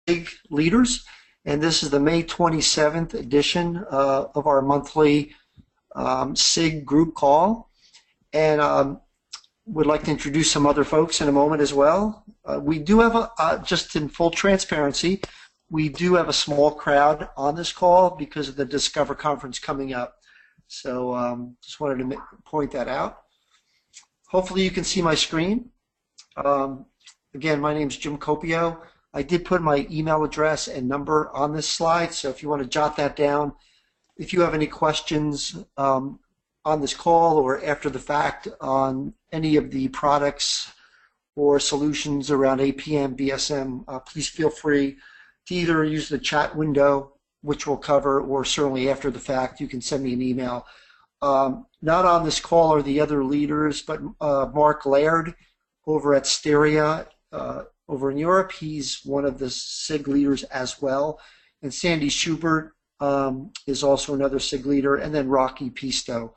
SIG Leaders, and this is the May 27th edition of our monthly SIG group call. And would like to introduce some other folks in a moment as well. We do have, just in full transparency, we do have a small crowd on this call because of the Discover Conference coming up. So just wanted to point that out. Hopefully you can see my screen. Again, my name is Jim Copio. I did put my email address and number on this slide, so if you want to jot that down. If you have any questions on this call or after the fact on any of the products or solutions around APM, BSM, please feel free to either use the chat window, which we'll cover, or certainly after the fact, you can send me an email. Not on this call are the other leaders, but Mark Laird over at Styria over in Europe, he's one of the SIG leaders as well. And Sandy Schubert is also another SIG leader, and then Rocky Pisto.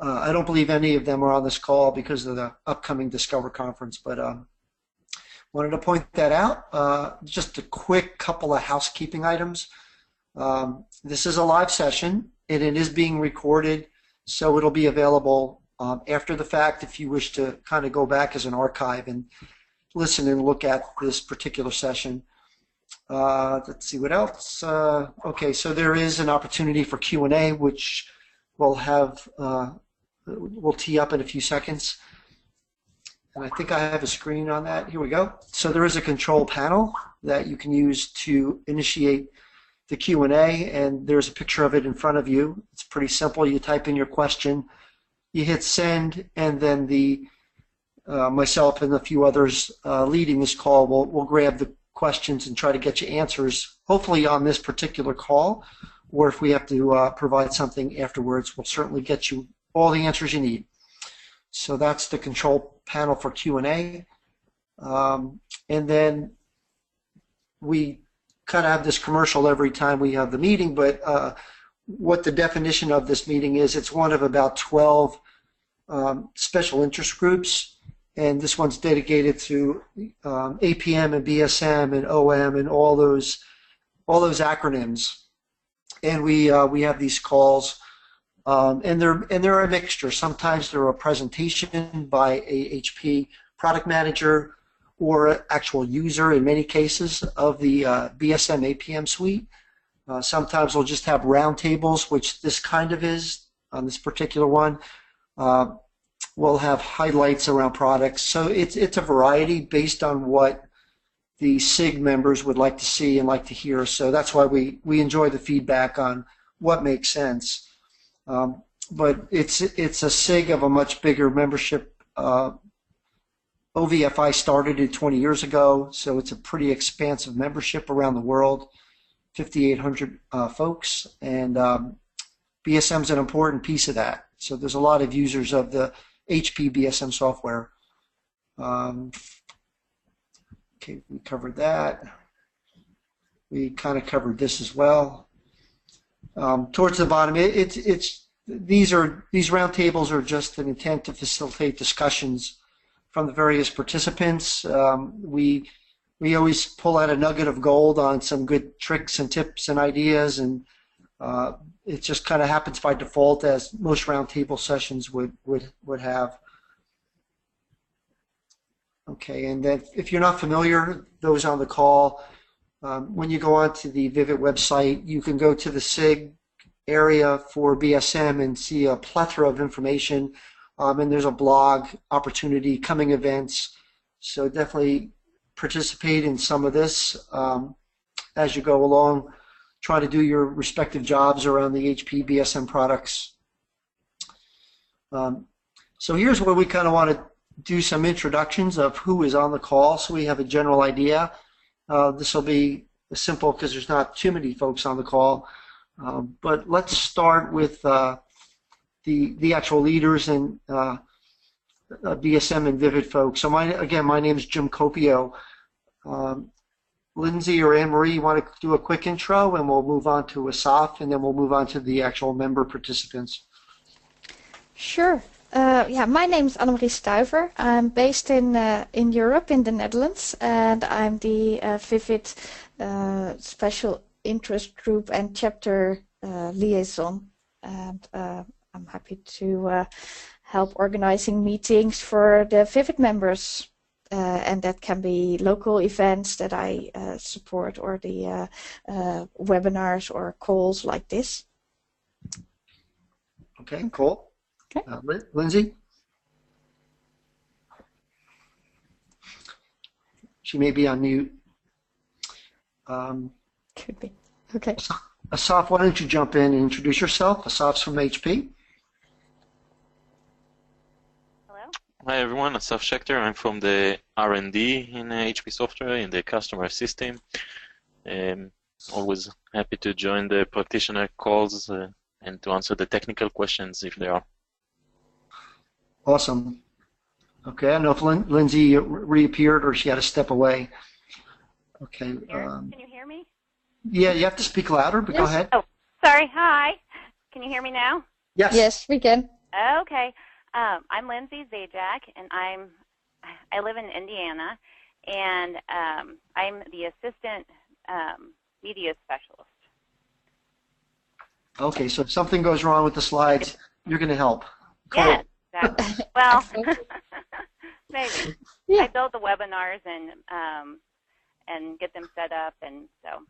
I don't believe any of them are on this call because of the upcoming Discover Conference, but wanted to point that out. Just a quick couple of housekeeping items. This is a live session, and it is being recorded, so it'll be available after the fact if you wish to kind of go back as an archive and listen and look at this particular session. Let's see what else. Okay, so there is an opportunity for Q&A, which we'll have, we'll tee up in a few seconds. And I think I have a screen on that. Here we go. So there is a control panel that you can use to initiate the Q&A, and there's a picture of it in front of you. It's pretty simple. You type in your question, you hit send, and then the myself and a few others leading this call will grab the questions and try to get you answers, hopefully on this particular call, or if we have to provide something afterwards, we'll certainly get you all the answers you need. So that's the control panel for Q&A. And then we kind of have this commercial every time we have the meeting, but what the definition of this meeting is, it's one of about 12 special interest groups. And this one's dedicated to APM and BSM and OM and all those acronyms. And we have these calls, and they're a mixture. Sometimes they're a presentation by a HP product manager or an actual user in many cases of the BSM APM suite. Sometimes we'll just have roundtables, which this kind of is on this particular one. We'll have highlights around products. So it's a variety based on what the SIG members would like to see and like to hear. So that's why we enjoy the feedback on what makes sense. But it's a SIG of a much bigger membership. OVFI started it 20 years ago, so it's a pretty expansive membership around the world, 5,800 folks, and BSM is an important piece of that. So there's a lot of users of the HP BSM software. Okay, we covered that. We kind of covered this as well. Towards the bottom, these roundtables are just an intent to facilitate discussions from the various participants. We always pull out a nugget of gold on some good tricks and tips and ideas, and it just kind of happens by default, as most roundtable sessions would have. Okay, and then if you're not familiar, those on the call, when you go onto the Vivit website, you can go to the SIG area for BSM and see a plethora of information, and there's a blog opportunity, coming events, so definitely participate in some of this as you go along. Try to do your respective jobs around the HP BSM products. So here's where we kind of want to do some introductions of who is on the call, so we have a general idea. This will be simple because there's not too many folks on the call. But let's start with the actual leaders and BSM and Vivit folks. So again, my name is Jim Copio. Lindsay or Anne-Marie, you want to do a quick intro, and we'll move on to Asaf, and then we'll move on to the actual member participants. Sure. Yeah, my name is Annemarie Stuyver. I'm based in Europe, in the Netherlands, and I'm the Vivit special interest group and chapter liaison, and I'm happy to help organizing meetings for the Vivit members, and that can be local events that I support, or the webinars or calls like this. Okay, cool. Okay. Lindsay? She may be on mute. Could be. Okay. Asaf, why don't you jump in and introduce yourself? Asaf's from HP. Hello. Hi everyone, Asaf Schechter. I'm from the R&D in HP Software in the customer system. Always happy to join the practitioner calls and to answer the technical questions if there are. Awesome. Okay, I don't know if Lindsay reappeared or she had to step away. Okay. Can you hear me? Yeah, you have to speak louder, but go ahead. Oh, sorry. Hi. Can you hear me now? Yes. Yes, we can. Okay. I'm Lindsay Zajac, and I live in Indiana, and I'm the assistant media specialist. Okay, so if something goes wrong with the slides, you're going to help. Cool. Yes, exactly. Well, maybe. Yeah. I build the webinars and get them set up, and so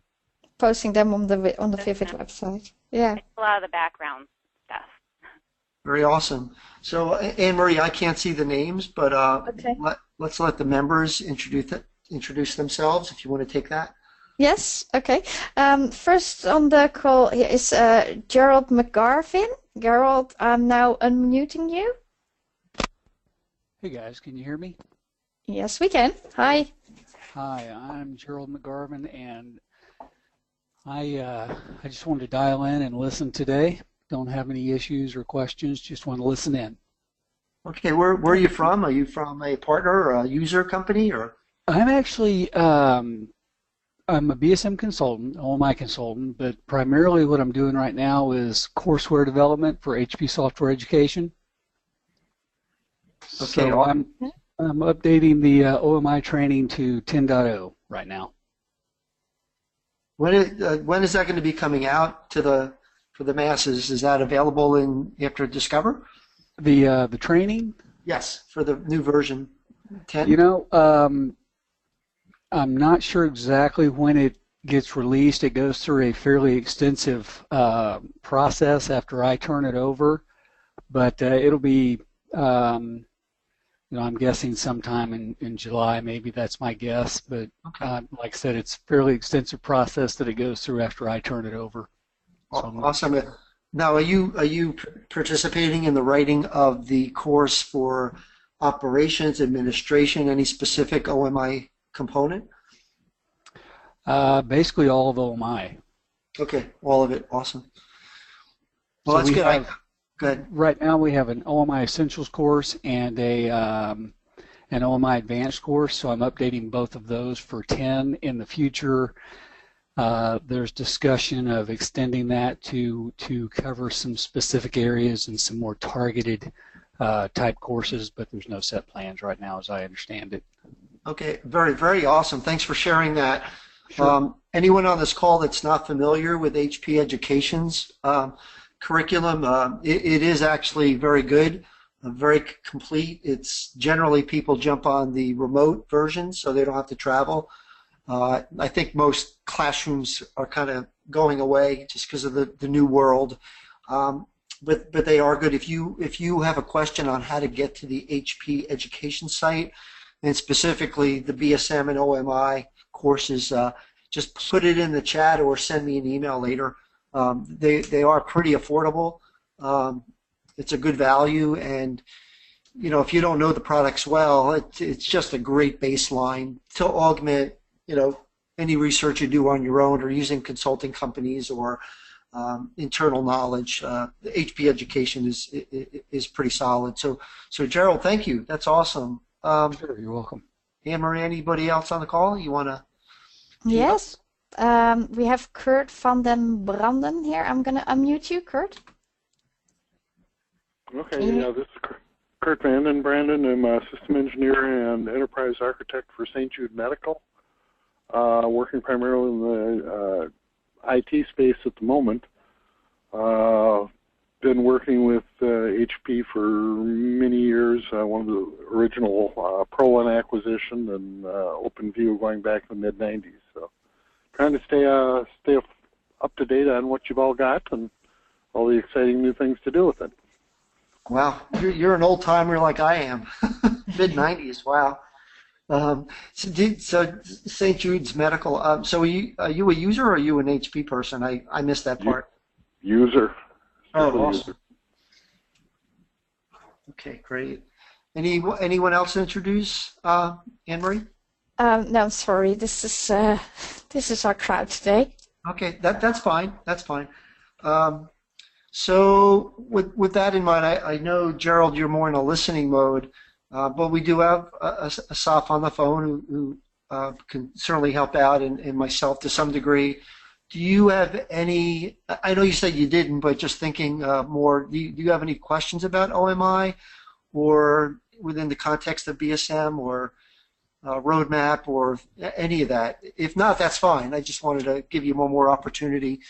Posting them on the Vivit website. Yeah. it's a lot of the background stuff. Very awesome. So, Anne-Marie, I can't see the names, but Okay. let's let the members introduce themselves, if you want to take that. Yes. Okay. First on the call here is Gerald McGarvin. Gerald, I'm now unmuting you. Hey guys, can you hear me? Yes, we can. Hi. Hi, I'm Gerald McGarvin, and I just wanted to dial in and listen today. Don't have any issues or questions, just want to listen in. Okay, where are you from? Are you from a partner or a user company, or? I'm actually I'm a BSM consultant, OMI consultant, but primarily what I'm doing right now is courseware development for HP Software Education. Okay. So I'm updating the OMI training to 10.0 right now. When is that going to be coming out for the masses? Is that available after Discover? The training? Yes, for the new version 10. You know, I'm not sure exactly when it gets released. It goes through a fairly extensive process after I turn it over, but it'll be, I'm guessing sometime in July. Maybe that's my guess, but Okay. like I said, it's a fairly extensive process that it goes through after I turn it over. So Awesome. Now, are you participating in the writing of the course for operations, administration, any specific OMI component? basically all of OMI. Okay, all of it. Awesome. Well, So that's we good. have- Go ahead. Right now we have an OMI Essentials course and an OMI Advanced course, so I'm updating both of those for 10. In the future, there's discussion of extending that to cover some specific areas and some more targeted type courses, but there's no set plans right now as I understand it. Okay, very, very awesome. Thanks for sharing that. Sure. Anyone on this call that's not familiar with HP Education's curriculum, it is actually very good, very complete. It's generally people jump on the remote version so they don't have to travel. I think most classrooms are kind of going away just because of the new world, but they are good. If you have a question on how to get to the HP Education site, and specifically the BSM and OMI courses, just put it in the chat or send me an email later. They are pretty affordable. It's a good value, and if you don't know the products well, it's just a great baseline to augment any research you do on your own or using consulting companies or internal knowledge. The HP Education is pretty solid. So Gerald, thank you. That's awesome. Sure, you're welcome. Anne-Marie, anybody else on the call you want to? Yes. We have Kurt van den Branden here. I'm going to unmute you, Kurt. Okay, this is Kurt Van den Branden. I'm a system engineer and enterprise architect for St. Jude Medical. working primarily in the IT space at the moment. Been working with HP for many years, one of the original ProLine acquisition and OpenView going back to the mid-90s. So trying to stay up to date on what you've all got and all the exciting new things to do with it. Wow, you're an old timer like I am. Mid-90s, wow. So St. Jude's Medical. So are you a user or are you an HP person? I missed that part. User. Oh, awesome. Okay, great. Anyone else introduce Anne-Marie? No, sorry. This is our crowd today. Okay, that's fine. That's fine. So with that in mind, I know, Gerald, you're more in a listening mode, but we do have a Asaf on the phone who can certainly help out, and myself to some degree. Do you have any, I know you said you didn't, but just thinking more, do you have any questions about OMI or within the context of BSM or roadmap or any of that? If not, that's fine. I just wanted to give you one more opportunity.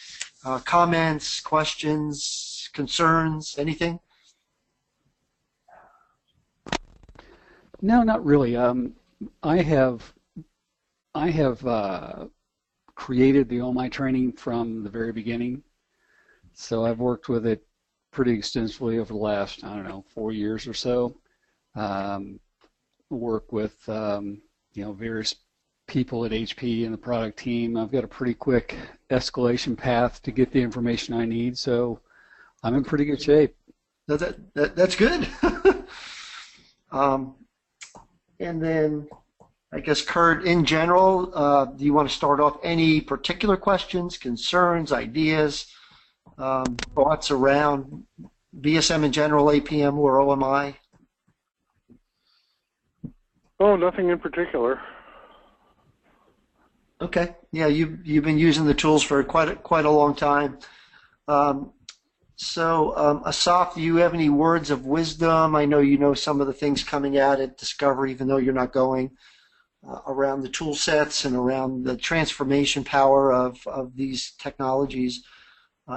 Comments, questions, concerns, anything? No, not really. I have created the OMI training from the very beginning, so I've worked with it pretty extensively over the last, 4 years or so. Work with various people at HP and the product team. I've got a pretty quick escalation path to get the information I need, so I'm in pretty good shape. That's good. And then, I guess, Kurt, in general, do you want to start off any particular questions, concerns, ideas, thoughts around BSM in general, APM or OMI? Oh, nothing in particular. Okay. Yeah, you've been using the tools for quite a long time. So, Asaf, do you have any words of wisdom? I know you know some of the things coming out at Discover, even though you're not going, around the tool sets and around the transformation power of these technologies.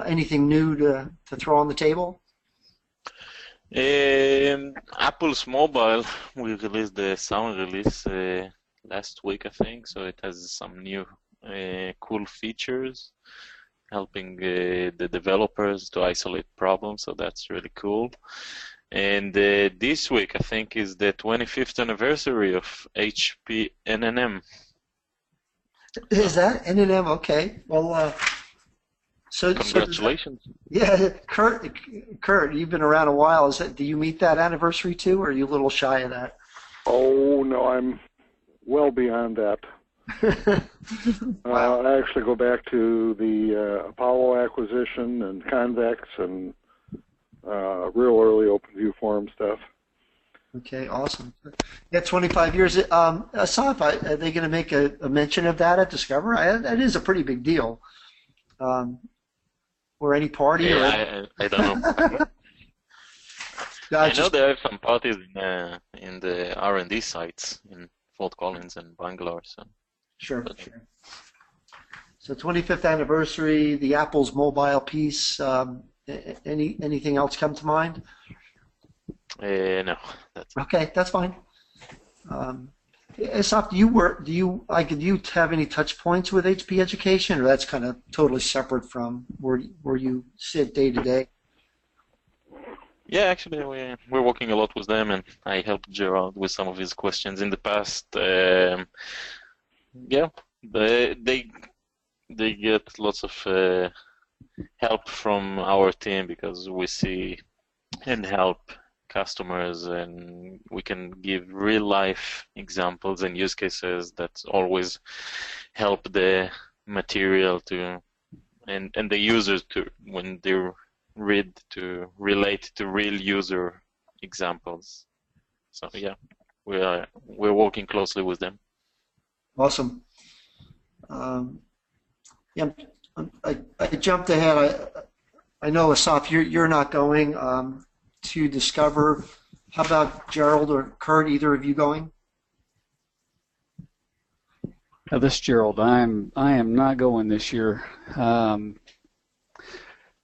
Anything new to throw on the table? Apple's mobile, we released the summer release last week, I think, so it has some new cool features helping the developers to isolate problems, so that's really cool. And this week, I think, is the 25th anniversary of HP NNM. Is that NNM? Okay. Well, congratulations. Yeah, Kurt, you've been around a while. Do you meet that anniversary too, or are you a little shy of that? Oh, no, I'm well beyond that. Wow. I actually go back to the Apollo acquisition and Convex and real early OpenView forum stuff. Okay, awesome. Yeah, 25 years. Asaf, are they going to make a mention of that at Discover? That is a pretty big deal. Or any party? Yeah, I don't know. I know there are some parties in the R&D sites in Fort Collins and Bangalore. So. Sure. So 25th anniversary, the Apple's mobile piece. Anything else come to mind? No. Okay, that's fine. Asaf, do you have any touch points with HP Education, or that's kind of totally separate from where you sit day to day? Yeah, actually, we're working a lot with them, and I helped Gerald with some of his questions in the past. Yeah, they get lots of help from our team because we see and help customers, and we can give real-life examples and use cases that always help the material and the users to, when they read, to relate to real user examples. So yeah, we're working closely with them. Awesome. Yeah, I jumped ahead. I know, Asaf, you're not going to Discover. How about Gerald or Kurt? Either of you going? This is Gerald. I am not going this year.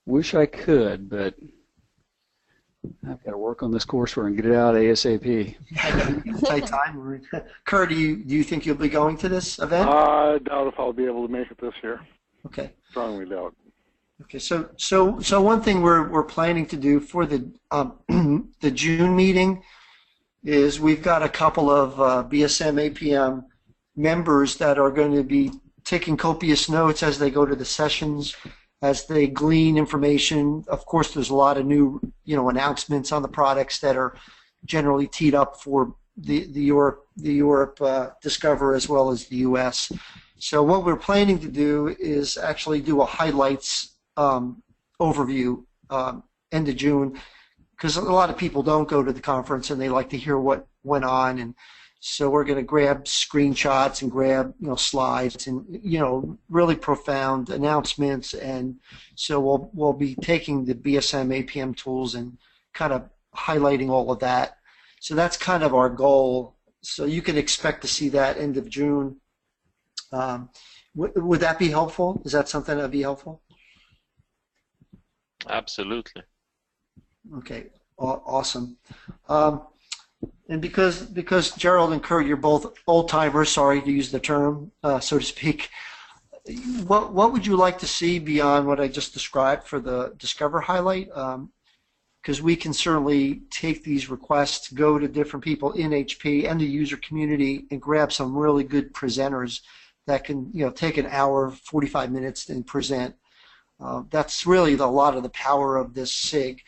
Wish I could, but I've got to work on this coursework and get it out ASAP. Tight time. Kurt, do you think you'll be going to this event? I doubt if I'll be able to make it this year. Okay. Strongly doubt. Okay. So one thing we're planning to do for the the June meeting is we've got a couple of BSM APM members that are going to be taking copious notes as they go to the sessions, as they glean information. Of course, there's a lot of new, announcements on the products that are generally teed up for the Europe Discover as well as the U.S. So what we're planning to do is actually do a highlights overview end of June, because a lot of people don't go to the conference and they like to hear what went on, and so we're going to grab screenshots and grab slides and really profound announcements, and so we'll be taking the BSM APM tools and kind of highlighting all of that. So that's kind of our goal. So you can expect to see that end of June. Would that be helpful? Is that something that would be helpful? Absolutely. Okay, awesome. And because Gerald and Kurt, you're both old timers, sorry to use the term, so to speak, what would you like to see beyond what I just described for the Discover highlight? Because we can certainly take these requests, go to different people in HP and the user community, and grab some really good presenters that can take an hour, 45 minutes, and present. That's really a lot of the power of this SIG.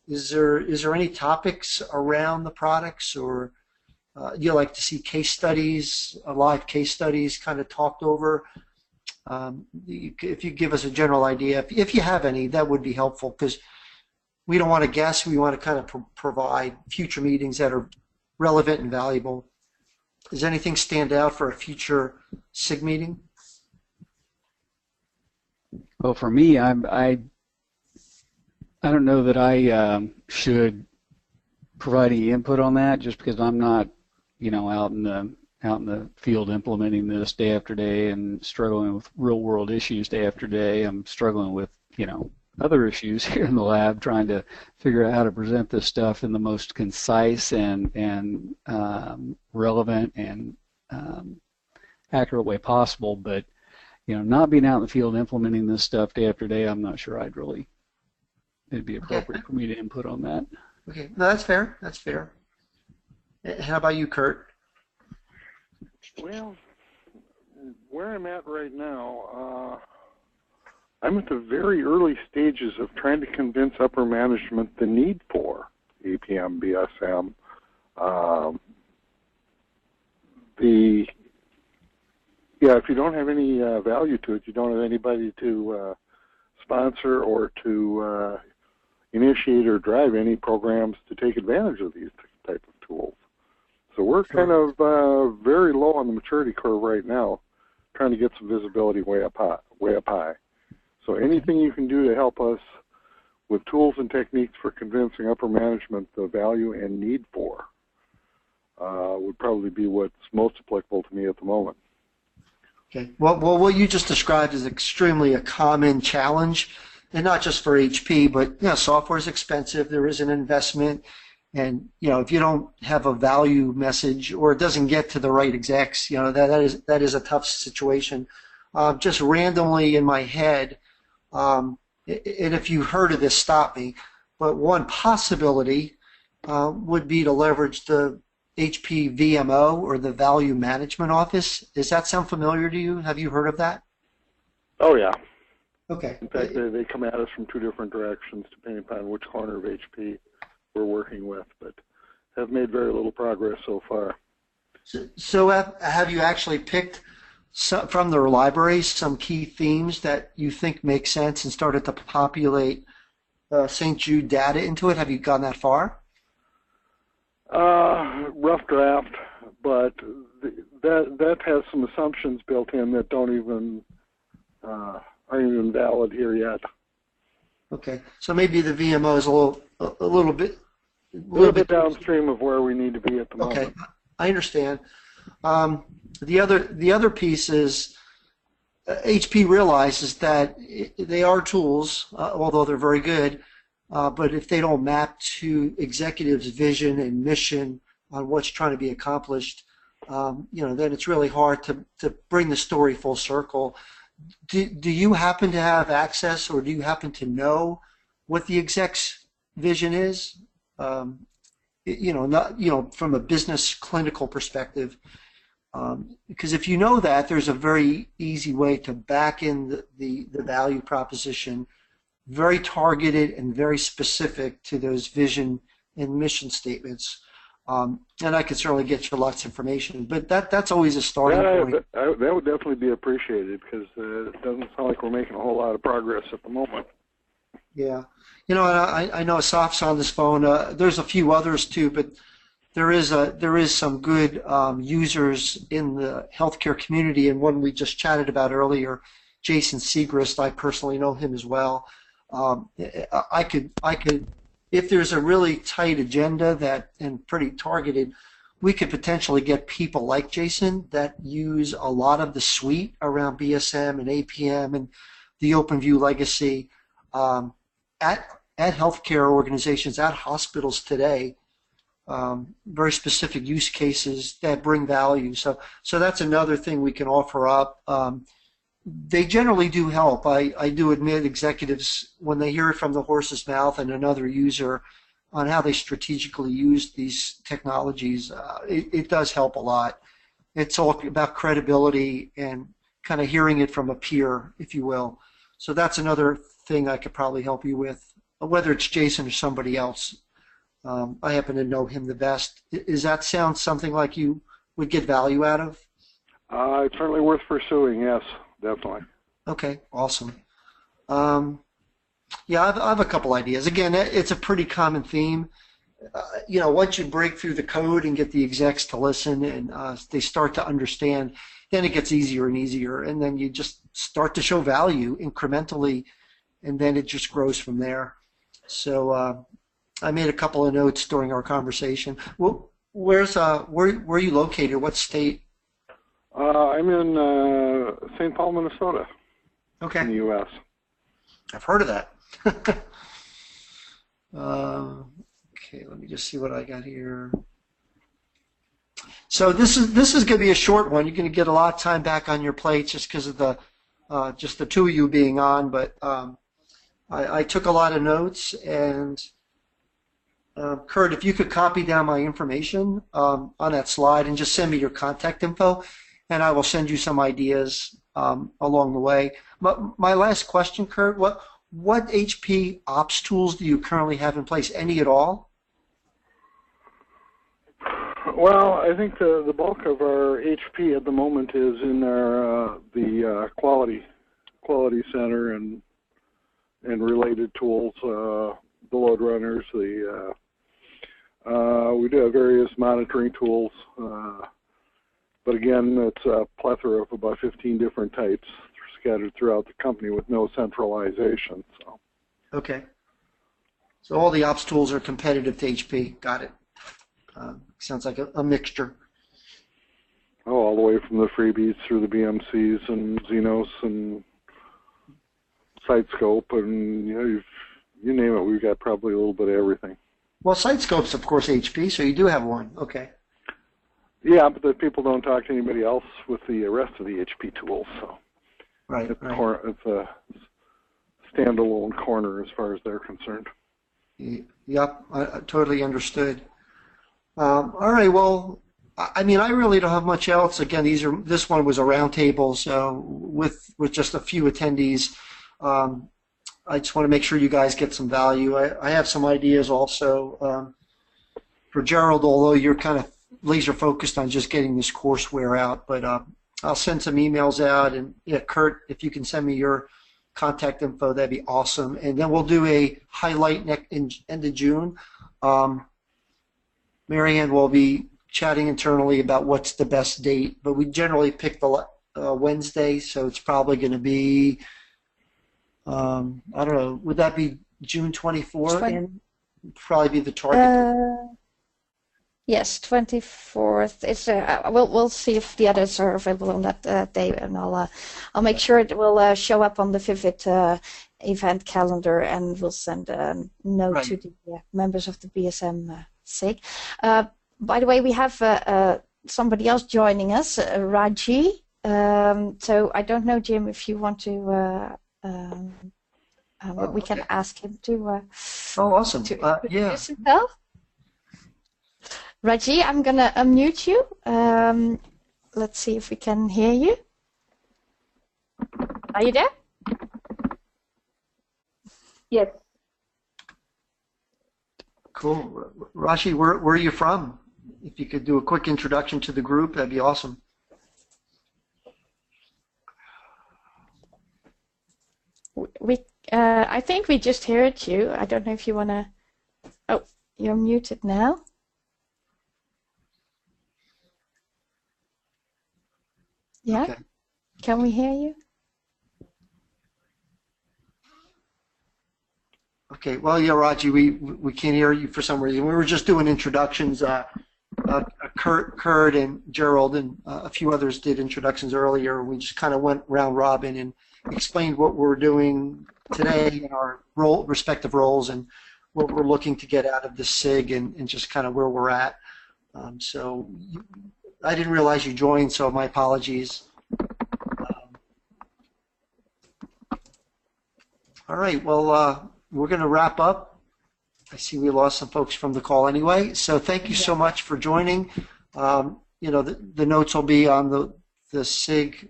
Is there any topics around the products, or you like to see case studies, live case studies kind of talked over? If you give us a general idea, if you have any, that would be helpful, because we don't want to guess. We want to kind of provide future meetings that are relevant and valuable. Does anything stand out for a future SIG meeting? Well, for me, I don't know that I should provide any input on that, just because I'm not, out in the field implementing this day after day and struggling with real world issues day after day. I'm struggling with, other issues here in the lab, trying to figure out how to present this stuff in the most concise and relevant and accurate way possible. But, not being out in the field implementing this stuff day after day, I'm not sure it'd be appropriate for me to input on that. Okay, no, that's fair. That's fair. How about you, Kurt? Well, where I'm at right now, I'm at the very early stages of trying to convince upper management the need for APM BSM. If you don't have any value to it, you don't have anybody to sponsor or to initiate or drive any programs to take advantage of these type of tools. So we're kind of very low on the maturity curve right now, trying to get some visibility way up high. So anything you can do to help us with tools and techniques for convincing upper management the value and need for would probably be what's most applicable to me at the moment. Okay. Well, what you just described is extremely a common challenge, and not just for HP, but software is expensive. There is an investment, and if you don't have a value message or it doesn't get to the right execs, that is a tough situation. Just randomly in my head, and if you heard of this, stop me. But one possibility would be to leverage the HP VMO, or the Value Management Office. Does that sound familiar to you? Have you heard of that? Oh, yeah. Okay. In fact, they come at us from two different directions depending upon which corner of HP we're working with, but have made very little progress so far. So have you actually picked from their library some key themes that you think make sense and started to populate St. Jude data into it? Have you gone that far? Rough draft, but that has some assumptions built in that aren't even valid here yet. Okay, so maybe the VMO is a little bit downstream of where we need to be at the moment. Okay, I understand. The other piece is HP realizes that they are tools, although they're very good, but if they don't map to executives' vision and mission on what's trying to be accomplished, then it's really hard to bring the story full circle. Do you happen to have access, or do you happen to know what the exec's vision is? Not from a business clinical perspective. Because if you know that, there's a very easy way to back in the value proposition, very targeted and very specific to those vision and mission statements. And I can certainly get you lots of information, but that's always a starting point. That would definitely be appreciated, because it doesn't sound like we're making a whole lot of progress at the moment. Yeah. And I know Asaf's on this phone. There's a few others too, but there is some good users in the healthcare community, and one we just chatted about earlier, Jason Segrist. I personally know him as well. I could, if there's a really tight agenda and pretty targeted, we could potentially get people like Jason that use a lot of the suite around BSM and APM and the OpenView legacy at healthcare organizations, at hospitals today. Very specific use cases that bring value. So that's another thing we can offer up. They generally do help. I do admit executives, when they hear it from the horse's mouth and another user on how they strategically use these technologies, it does help a lot. It's all about credibility and kind of hearing it from a peer, if you will. So that's another thing I could probably help you with, whether it's Jason or somebody else. I happen to know him the best. Does that sound something like you would get value out of? It's certainly worth pursuing, yes, definitely. Okay, awesome. Yeah, I have a couple ideas. Again, it's a pretty common theme. Once you break through the code and get the execs to listen and they start to understand, then it gets easier and easier, and then you just start to show value incrementally, and then it just grows from there. So I made a couple of notes during our conversation. Well, where are you located? What state? I'm in St. Paul, Minnesota. Okay. In the U.S. I've heard of that. Okay, let me just see what I got here. So this is going to be a short one. You're going to get a lot of time back on your plate just because of just the two of you being on. But I took a lot of notes, and Kurt, if you could copy down my information on that slide and just send me your contact info, and I will send you some ideas along the way. But my last question, Kurt, what HP ops tools do you currently have in place? Any at all? Well, I think the bulk of our HP at the moment is in the quality center and related tools, the load runners. We do have various monitoring tools, but again, it's a plethora of about 15 different types scattered throughout the company with no centralization. So. Okay. So all the ops tools are competitive to HP. Got it. Sounds like a mixture. Oh, all the way from the freebies through the BMCs and Xenos and SiteScope, and you name it, we've got probably a little bit of everything. Well, SiteScope's of course HP, so you do have one. Okay. Yeah, but the people don't talk to anybody else with the rest of the HP tools, so right, it's a standalone corner as far as they're concerned. Yep, I totally understood. All right, well, I mean, I really don't have much else. Again, this one was a roundtable, so with just a few attendees. I just want to make sure you guys get some value. I have some ideas also for Gerald, although you're kind of laser focused on just getting this courseware out. But I'll send some emails out, and yeah, Kurt, if you can send me your contact info, that'd be awesome. And then we'll do a highlight end of June. Marianne will be chatting internally about what's the best date, but we generally pick the Wednesday, so it's probably going to be, I don't know, would that be June 24th? Probably be the target. Yes, 24th. It's we'll see if the others are available on that day, and I'll make sure it will show up on the Vivit event calendar, and we'll send a note to the members of the BSM SIG. By the way, we have somebody else joining us, Raji. So I don't know, Jim, if you want to. We can ask him to. Oh, awesome! To Yeah. introduce himself. Raji, I'm going to unmute you. Let's see if we can hear you. Are you there? Yes. Cool. Raji, where are you from? If you could do a quick introduction to the group, that'd be awesome. I think we just heard you. I don't know if you want to. Oh, you're muted now. Yeah. Okay. Can we hear you? Okay. Well, yeah, Raji, we can't hear you for some reason. We were just doing introductions. Kurt and Gerald and a few others did introductions earlier. We just kind of went round robin and explained what we're doing today in our respective roles and what we're looking to get out of the SIG and just kind of where we're at. So I didn't realize you joined, so my apologies. All right, well, we're going to wrap up. I see we lost some folks from the call anyway, so thank you so much for joining. You know, the notes will be on the SIG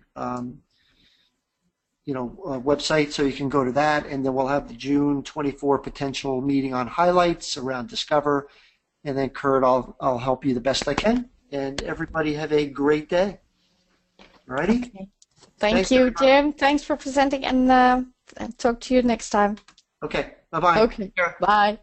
website, so you can go to that, and then we'll have the June 24 potential meeting on highlights around Discover, and then Kurt, I'll help you the best I can, and everybody have a great day. All righty? Okay. Thank you, Jim. Thanks for presenting, and talk to you next time. Okay, bye-bye. Okay, bye.